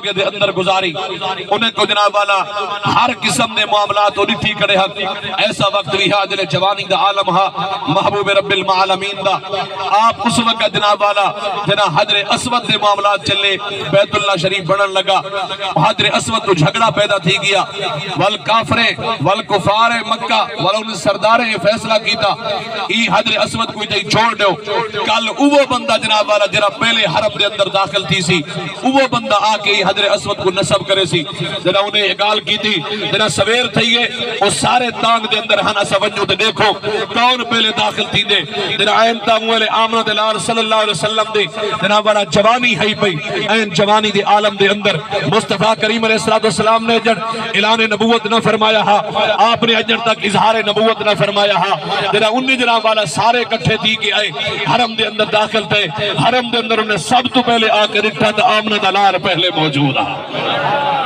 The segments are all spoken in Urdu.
کے اندر گزاری انہیں کو جناب والا ہر قسم دے معاملات اور ڈٹھی کڑے حق ایسا وقت بھی ہے دل جوانی دا عالم ہا محبوب رب العالمین دا آپ اس وقت جناب والا جناب حجر اسود دے معاملات چلے بیت اللہ شریف بڑھن لگا حجر اسود تو جھگڑا پیدا تھی گیا والکافر والکفار مکہ والن سردار یہ فیصلہ کیتا ای حجر اسود کوئی جائی چھوڑ دیو کل وہ بندہ جناب والا جرا پہلے حرم دے اندر داخل تھی سی وہ بندہ آ کے حجر اسود کو نصب کرے سی جنہا انہیں اگال کی تھی جنہا سویر تھی گئے وہ سارے تانگ دے اندر ہنا سونجو تے دیکھو کون پہلے داخل تھی دے جنہا این تامویل آمنہ دلال صلی اللہ علیہ وسلم دے جنہا بڑا جوانی ہے پئی این جوانی دے عالم دے اندر مصطفیٰ کریم علیہ السلام نے جن اعلان نبوت نہ فرمایا ہا آپ نے اجر تک اظہار نبوت نہ فرمایا ہا جنہا انہیں جناب والا سارے کٹھے تھی کہ آئے حرم دے اندر داخل تھے حرم دے اندر انہیں سب تو پہلے آ کے رکھا تھا آمنہ دلال پہلے موجود ہے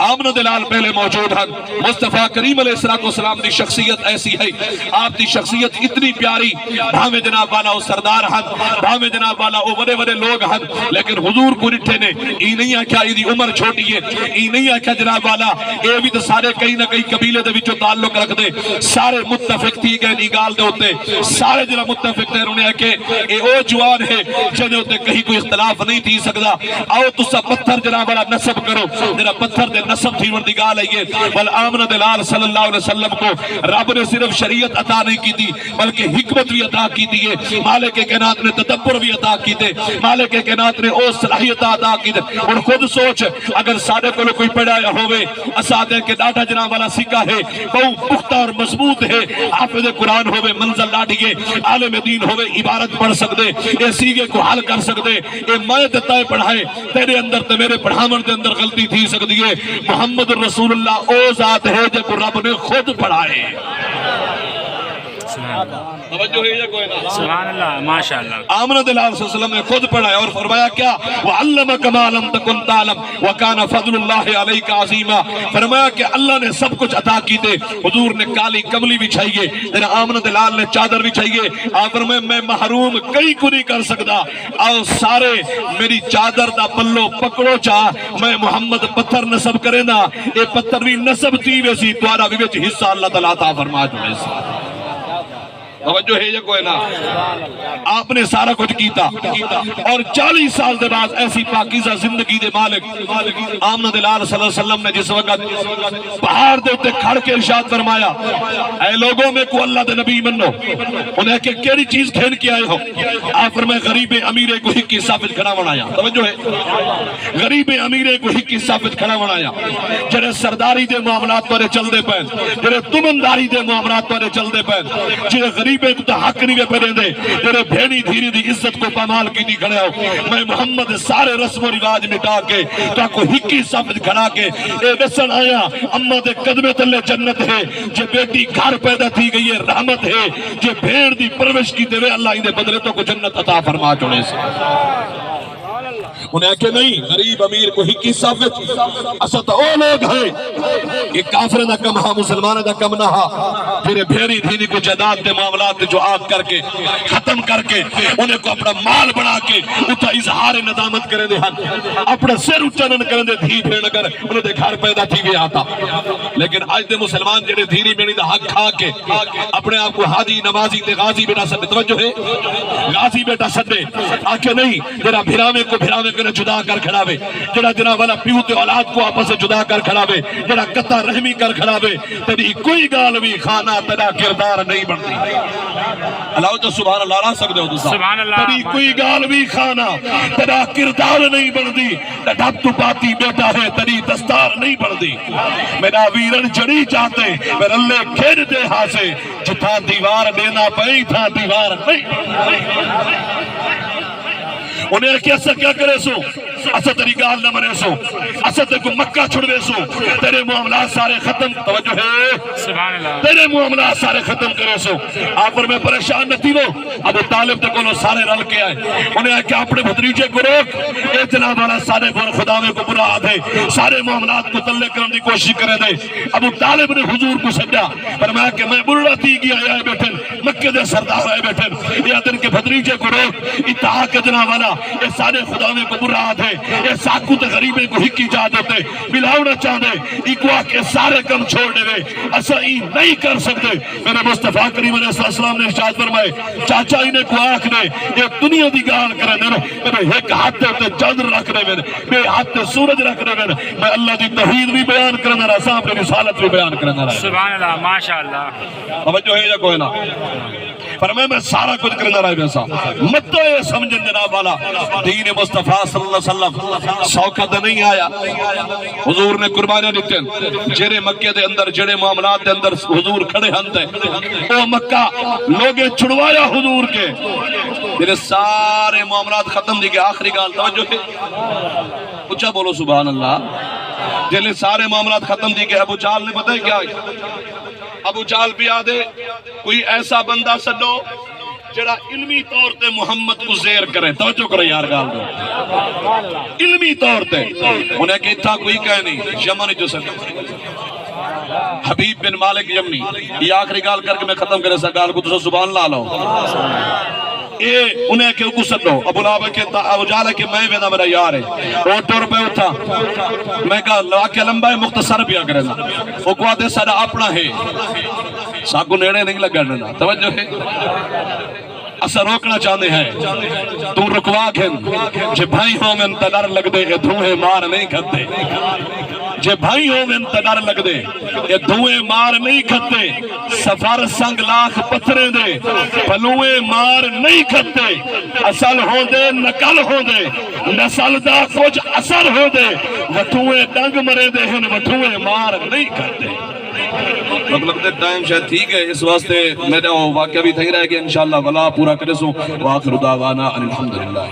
آمنہ دلال پہلے موجود ہیں مصطفیٰ کریم علیہ السلام دی شخصیت ایسی ہے آپ دی شخصیت اتنی پیاری بھامے جناب والا وہ سردار ہیں بھامے جناب والا وہ بڑے بڑے لوگ ہیں لیکن حضور کو رٹھے نے ای نہیں آکھا ای دی عمر چھوٹی ہے ای نہیں آکھا جناب والا اے بھی تو سارے کئی نہ کئی قبیلے دے وچوں تعلق رکھ دے سارے متفق تھی گئے نگال دے ہوتے سارے جناب متفق تھے انہیں کہ اے او جوان ہے جنہیں ہوتے کہیں کوئی اختلاف نہیں تھی سکتا آؤ تو سب پتھر جناب والا نصب کرو جناب پتھر دے نصب تھی وردگال ہے بل آمنہ دلال صلی اللہ علیہ وسلم کو رب نے صرف شریعت عطا نہیں کی تھی بلکہ حکمت بھی عطا کی تھی مالک کائنات نے تدبر بھی عطا کی تھی مالک کائنات نے او صلاحیت عطا کی تھی اور خود سوچ اگر سادے کو کوئی پڑھایا ہوئے اسادے کے ڈاٹا جناب والا سکہ ہے بہو پختہ اور مضبوط ہے حافظ قرآن ہوئے منزل لاڑیے عالم دین ہوئے عبارت پڑھ سکتے اے سیگے کو حل کر سکتے اے میں دیتا ہے پڑھائے تیرے اندر تے میرے پڑھامن دے اندر غلطی تھی سکتی ہے محمد رسول اللہ او ذات ہے جب رب نے خود پڑھائے توجہ ہے یا کوئی نہ سبحان اللہ ماشاءاللہ آمنہ دلال صلی اللہ علیہ وسلم نے خود پڑھایا اور فرمایا کیا وَعَلَّمَكَ مَا لَمْ تَكُنْ تَعْلَمْ وَكَانَ فَضْلُ اللَّهِ عَلَيْكَ عَظِيمًا فرمایا کہ اللہ نے سب کچھ عطا کی تھے حضور نے کالی کملی بھی چاہیے تیرا آمنہ دلال نے چادر بھی چاہیے آخر میں محروم کئی کو نہیں کر سکتا آؤ سارے میری چادر دا پلو پکڑو چاہ میں محمد پتھر نصب کرے نا اے پتھر بھی نصب تھی ویسی توارا بھی ویچ حصہ اللہ تعالیٰ عطا فرما جو ہے توجہ ہے یا کوئی نہ آپ نے سارا کچھ کیتا اور 40 سال دے بعد ایسی پاکیزہ زندگی دے مالک آمنہ دلال صلی اللہ علیہ وسلم نے جس وقت پہاڑ دے اتے کھڑ کے ارشاد فرمایا اے لوگوں میں کو اللہ دے نبی منو انہیں کہ کیڑی چیز کھین کے آئے ہو آپ فرمائے غریب امیرے کو ہکی صافت کھڑا بنایا توجہ ہے غریب امیرے کو ہکی صافت کھڑا بنایا جنہیں سرداری دے معاملات پر چل دے پہن جنہیں تمنداری دے معاملات پر چل دے پہن جنہیں غریب ایک تو حق نہیں پہنے دے تیرے بھینی دھیری دی عزت کو پامال کی دی کھڑے ہو میں محمد سارے رسم و رواج مٹا کے تو کو ہکی صفت کھڑا کے اے دسن آیا اممہ دے قدمے تلے جنت ہے جے بیٹی گھر پیدا تھی گئی ہے رحمت ہے جے بھیڑ دی پروش کی دے اللہ ہی دے بدلے تو کو جنت عطا فرما چڑے سے انہیں کہ نہیں غریب امیر کو ہکی صفت اسد او لوگ ہیں یہ کافر دا کم ہا مسلمان دا کم نہ ہا پھر بھیری دھینی کو جداد دے معاملات جو آگ کر کے ختم کر کے انہیں کو اپنا مال بنا کے اتھا اظہار ندامت کرے دے ہن اپنا سر اچھنن کرے دے دھی بھیڑ کر انہیں دے گھر پیدا تھی گیا آتا لیکن آج دے مسلمان جڑے دھینی بینی دا حق کھا کے اپنے آپ کو حاجی نمازی تے غازی بیٹا سدے توجہ ہے غازی بیٹا سدے آکے نہیں جڑا بھراوے کو بھراوے کرے جدا کر کھڑاوے جڑا جنا والا پیوتے اولاد کو آپس سے جدا کر کھڑاوے جڑا قطع رحمی کر کھڑاوے تیری کوئی گال بھی خانہ تیرا کردار نہیں بنتی اللہ جو سبحان اللہ رہا سکتے ہو دوسرا سبحان اللہ تیری کوئی گال بھی خانہ تیرا کردار نہیں بنتی ڈھب تو پاتی بیٹا ہے تیری دستار نہیں بنتی میرا ویرن جڑی چاہتے میرے اللہ کھیر دے ہاں سے جتھا دیوار دینا پئی تھا دیوار نہیں انہیں کہ ایسا کیا کرے سو اسا تیری گال نہ مرے سو اسا تیرے کو مکہ چھڑوے سو تیرے معاملات سارے ختم توجہ ہے سبحان اللہ تیرے معاملات سارے ختم کرے سو آپ پر میں پریشان نہ تھی وہ ابو طالب تک انہوں سارے رل کے آئے انہیں کہ اپنے بھتریجے کو روک اے جناب والا سارے خدا میں کو برا دے سارے معاملات کو تلے کرنے کی کوشش کرے دے ابو طالب نے حضور کو سجا فرمایا کہ میں برا تھی گیا آئے بیٹھن مکہ دے سردار آئے بیٹھن یہ دن کے بھتریجے کو روک اتحا کے جناب والا یہ سارے خدا میں کو برا دے یہ ساکو تے غریبے کو ہکی جا دیتے ملاونا چاہتے اکوا کے سارے کم چھوڑ دے اسا ای نہیں کر سکتے میرے مصطفیٰ کریم علیہ السلام نے ارشاد فرمائے چاچا انہیں کو آنکھ نے یہ دنیا دی گال کرے میرے ایک ہاتھ تے چندر رکھ دے میرے ہاتھ تے سورج رکھ دے میں اللہ دی توحید بھی بیان کرنا رہا صاحب نے رسالت بھی بیان کرنا رہا سبحان اللہ ماشاءاللہ توجہ ہے یا کوئی نہ فرمائے میں سارا کچھ کرنا رہا ہے صاحب مت تو یہ سمجھن جناب والا دین مصطفیٰ صلی اللہ علیہ وسلم سوکھا تو نہیں آیا حضور نے قربانیاں دیتے جڑے مکے دے اندر جڑے معاملات دے اندر حضور کھڑے ہنتے وہ مکہ لوگے چھڑوایا حضور کے جڑے سارے معاملات ختم دی کے آخری گال توجہ ہے اچھا بولو سبحان اللہ جڑے سارے معاملات ختم دی کے ابو جہل نے پتہ ہے کیا ابو جہل بھی آدھے کوئی ایسا بندہ سڈو جڑا علمی طور تے محمد کو زیر کرے توجہ کرے یار گال دو علمی طور تے انہیں کہ اتھا کوئی کہے نہیں یمن جو سکتے حبیب بن مالک یمنی یہ آخری گال کر کے میں ختم کرے سا گال کو تو سبحان اللہ لو اے انہیں کہ کو سڈو ابو لہب کے ابو جہل کہ میں ویدا میرا یار ہے اور ٹور پہ اٹھا میں کہا واقعہ لمبا ہے مختصر بھی کرے نا وہ کو آتے سارا اپنا ہے ساکو نیڑے نہیں لگا توجہ ہے اسا روکنا چاہتے ہیں تو رکوا کھن جے بھائی ہوں میں انتظار لگ دے یہ دھوئے مار نہیں کھتے جے بھائی ہوں میں انتظار لگ دے یہ دھوئے مار نہیں کھتے سفر سنگ لاکھ پتھرے دے پھلوئے مار نہیں کھتے اصل ہوں دے نکل ہوں دے نسل دا کچھ اثر ہوں دے وٹھوئے ڈنگ مرے دے ہیں وٹھوئے مار نہیں کھتے اب لگتے ٹائم شاید ٹھیک ہے اس واسطے میرا واقعہ بھی تھی رہے گا انشاءاللہ ولا پورا کرے سو وآخر دعوانا الحمدللہ